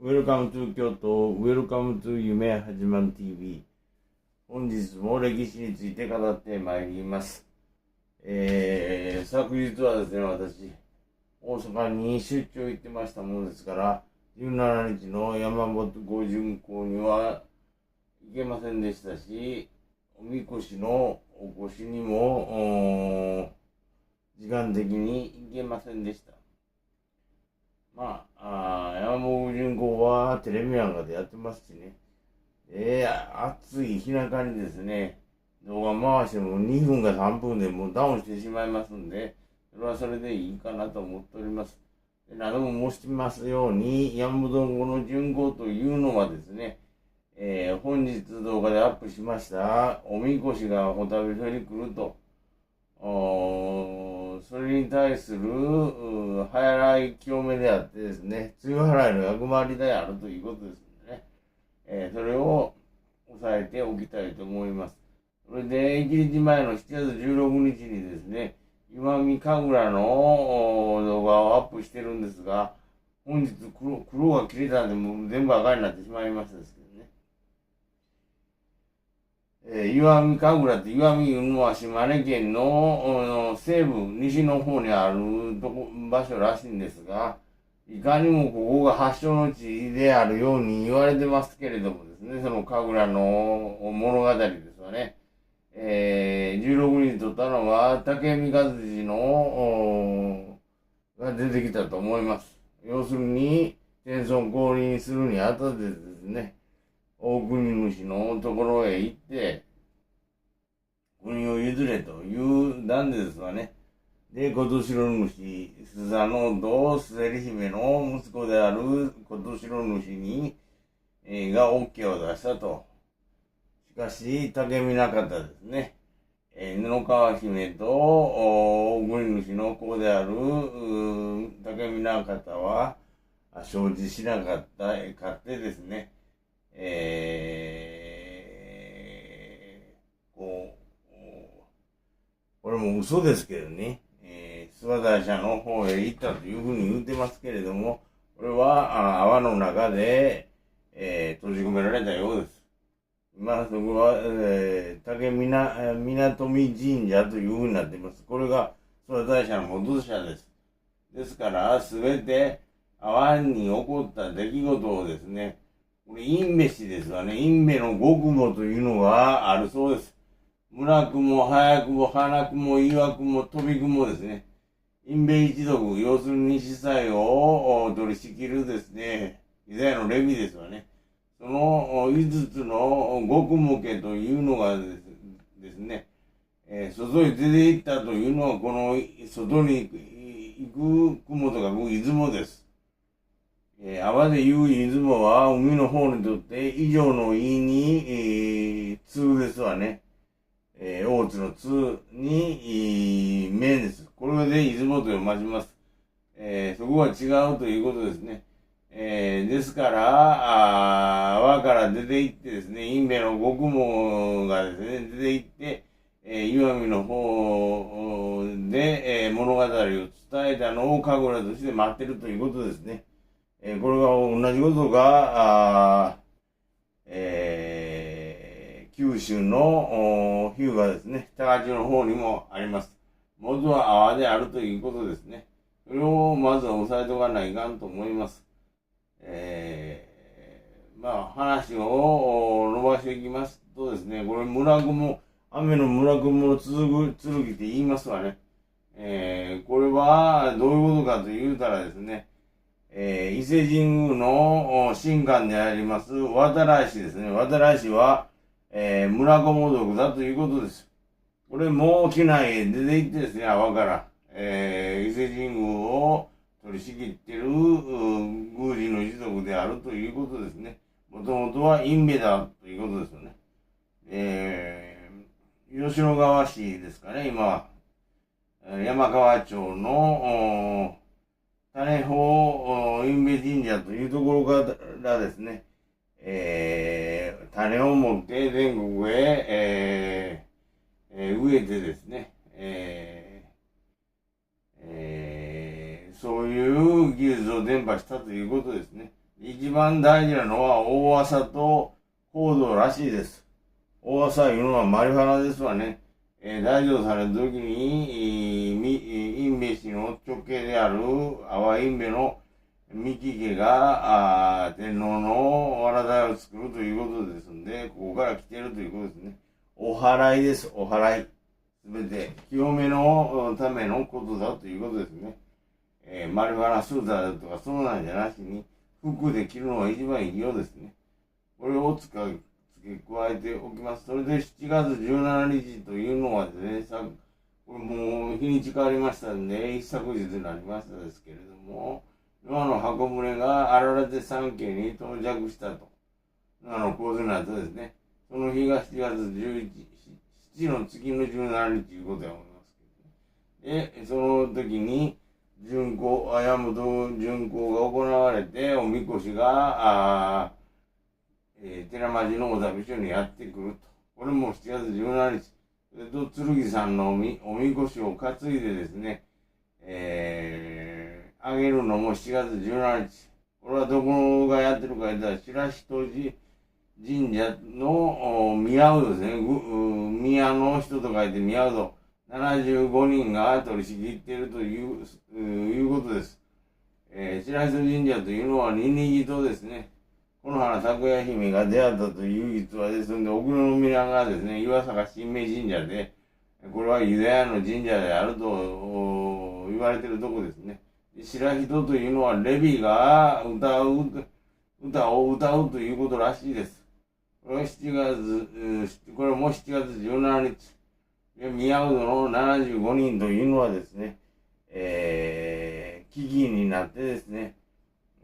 Welcome to 京都、Welcome to 夢始まる TV。本日も歴史について語ってまいります。昨日はですね、私、大阪に出張行ってましたものですから、17日の山本御巡行には行けませんでしたし、おみこしのお越しにも、時間的に行けませんでした。山本巡行はテレビなんかでやってますしね。暑い日中にですね、動画回しても2分か3分でもうダウンしてしまいますんで、それはそれでいいかなと思っております。何度も申しますように、山本の巡行というのはですね、本日動画でアップしましたおみこしがお旅所に来ると、それに対する払い清めであってですね、梅雨払いの役回りであるということですのでね、それを抑えておきたいと思います。それで、1日前の7月16日にですね、石見神楽の動画をアップしてるんですが、本日黒が切れたんで、もう全部赤になってしまいましたですけどね。石見神楽って石見いうのは島根県の西部、西の方にある場所らしいんですが、いかにもここが発祥の地であるように言われてますけれどもですね、その神楽の物語ですわね。16人取ったのは竹見和次のが出てきたと思います。要するに、天孫降臨するにあたってですね、大国主のところへ行って、国を譲れという段ですわね。で、琴城主、スザノとスゼリ姫の息子である琴城主に、が OK を出したと。しかし、竹見なかったですね。布川姫と大国主の子である竹見な方は承知しなかったかってですね、これも嘘ですけどね、諏訪大社の方へ行ったというふうに言ってますけれども、これは泡の中で、閉じ込められたようです。今そこは、竹港見神社というふうになっています。これが諏訪大社の元社です。ですから、すべて泡に起こった出来事をですね、これ、因べしですわね。因べの五雲というのがあるそうです。村雲、早雲、花雲、岩雲、飛び雲ですね。因べ一族、要するに司祭を取り仕切るですね、イザヤのレビですわね。その5つの五雲家というのがですね、外へ出て行ったというのは、この外に行く雲とか出雲です。泡で言う出雲は海の方にとって以上の意に、通ですわね。大津の通に、面です。これで出雲と読まします。そこは違うということですね。ですから、泡から出て行ってですね、因べの五雲がですね、出て行って、岩見の方で、物語を伝えたのを神楽として待ってるということですね。これが同じことが、九州の日向ですね、高知の方にもあります。元は泡であるということですね。それをまずは押さえておかないかんと思います。話を伸ばしていきますとですね、これ雨の村雲の剣って言いますわね。これはどういうことかと言うたらですね、伊勢神宮の神官であります渡来氏ですね。渡来氏は、村雲族だということです。これもう機内へ出て行ってですね、泡から、伊勢神宮を取り仕切っている宮司の一族であるということですね。もともとは因べだということですよね。吉野川市ですかね、今、山川町の種保因べ神社というところからですね、種を持って全国へ、植えてですね、そういう技術を伝播したということですね。一番大事なのは大朝と行動らしいです。大朝いうのはマリファナですわね。大乗された時に、因部氏の直系である阿波因部の三木家が天皇のわらだを作るということですんで、ここから来ているということですね。お祓いです、お祓い。すべて清めのためのことだということですね。マリファナスーターとかそうなんじゃなしに、服で着るのが一番いいようですね。これを付け加えておきます。それで7月17日というのはですね、これもう日にち変わりましたんで、一昨日になりましたですけれども、ノアの箱舟が荒らて山系に到着したと。ノアの洪水の後ですね。その日が7月11日、7の月の17日ということだと思いますけど、ね。で、その時に、巡行、綾本巡行が行われて、おみこしが、寺町のお旅所にやってくると。これも7月17日。それと、剣さんのおみこしを担いでですね、あげるのも7月17日。これはどこがやってるか言ったら、白人神社の宮うどですね。宮の人と書いて宮うど。75人が取り仕切っているということです。白人神社というのは、ニニギとですね、この花咲夜姫が出会ったという逸話ですので、奥の宮がですね、岩坂神明神社で、これはユダヤの神社であると言われているところですね。白人というのは、レビが歌を歌うということらしいです。これはこれも7月17日。宮うどの75人というのはですね、危機になってですね、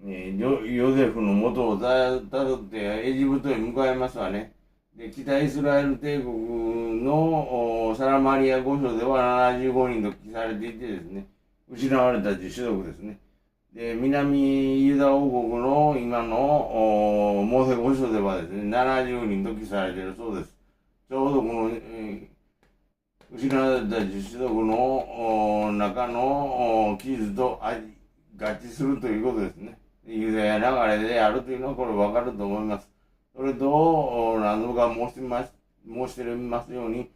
ヨゼフの元をたどってエジプトへ向かいますわね。で、北イスラエル帝国のサラマリア御所では75人と記されていてですね、失われた種族ですね。で、南ユダ王国の今のモーセ御所ではですね、70人と記されているそうです。ちょうどこの、失われた種族の中の記述と合致するということですね。ユダヤ流れであるというのはこれ分かると思います。それと、何度か申してますように、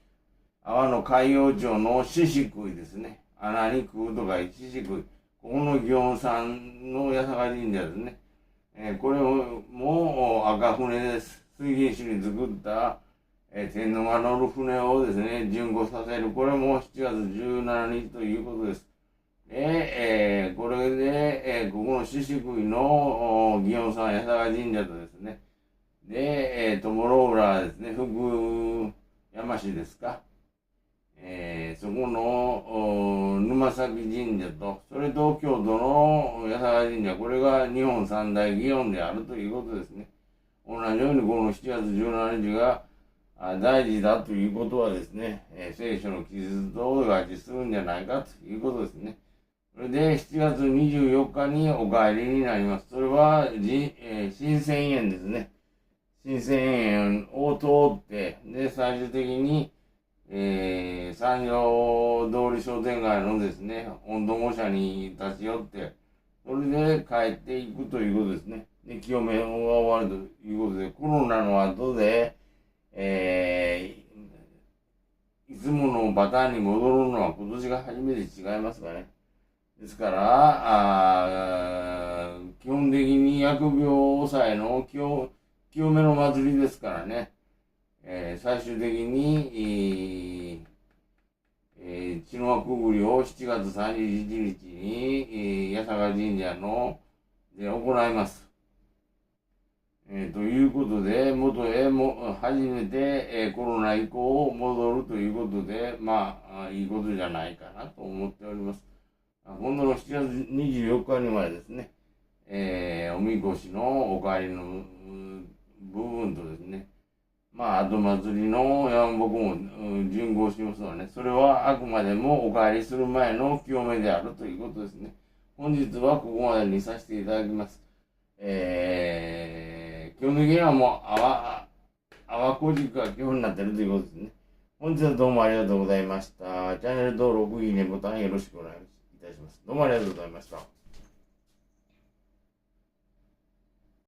阿波の海洋町の獅子食いですね。穴に食うとか獅子食い。ここの祇園さんの八坂神社ですね。これも赤船です。水源市に作った天皇が乗る船をですね、巡行させる。これも7月17日ということです。で、これで、ここの獅子食いの祇園さん八坂神社とですね、で、友呂浦ですね、福山市ですか。そこの沼崎神社と、それと京都の八坂神社、これが日本三大祇園であるということですね。同じようにこの7月17日が大事だということはですね、聖書の記述と合致するんじゃないかということですね。それで7月24日にお帰りになります。それは新千円ですね。新千円を通って、で、最終的に三条通り商店街のですね、温度模写に立ち寄って、それで帰っていくということですね。で、清めが終わるということで、コロナの後で、いつものパターンに戻るのは今年が初めて違いますかね。ですから、基本的に疫病抑えの清めの祭りですからね。最終的に、血の輪くぐりを7月31日に、八坂神社で行います。ということで、元へ初めて、コロナ以降戻るということで、まあ、いいことじゃないかなと思っております。今度の7月24日にはですね、おみこしのお帰りの部分とですね、まあ、後祭りの山鉾も巡行しますのでね、それはあくまでもお帰りする前の清めであるということですね。本日はここまでにさせていただきます。基本的にはもう、阿波古軸が基本になっているということですね。本日はどうもありがとうございました。チャンネル登録、いいねボタンよろしくお願いいたします。どうもありがとうございました。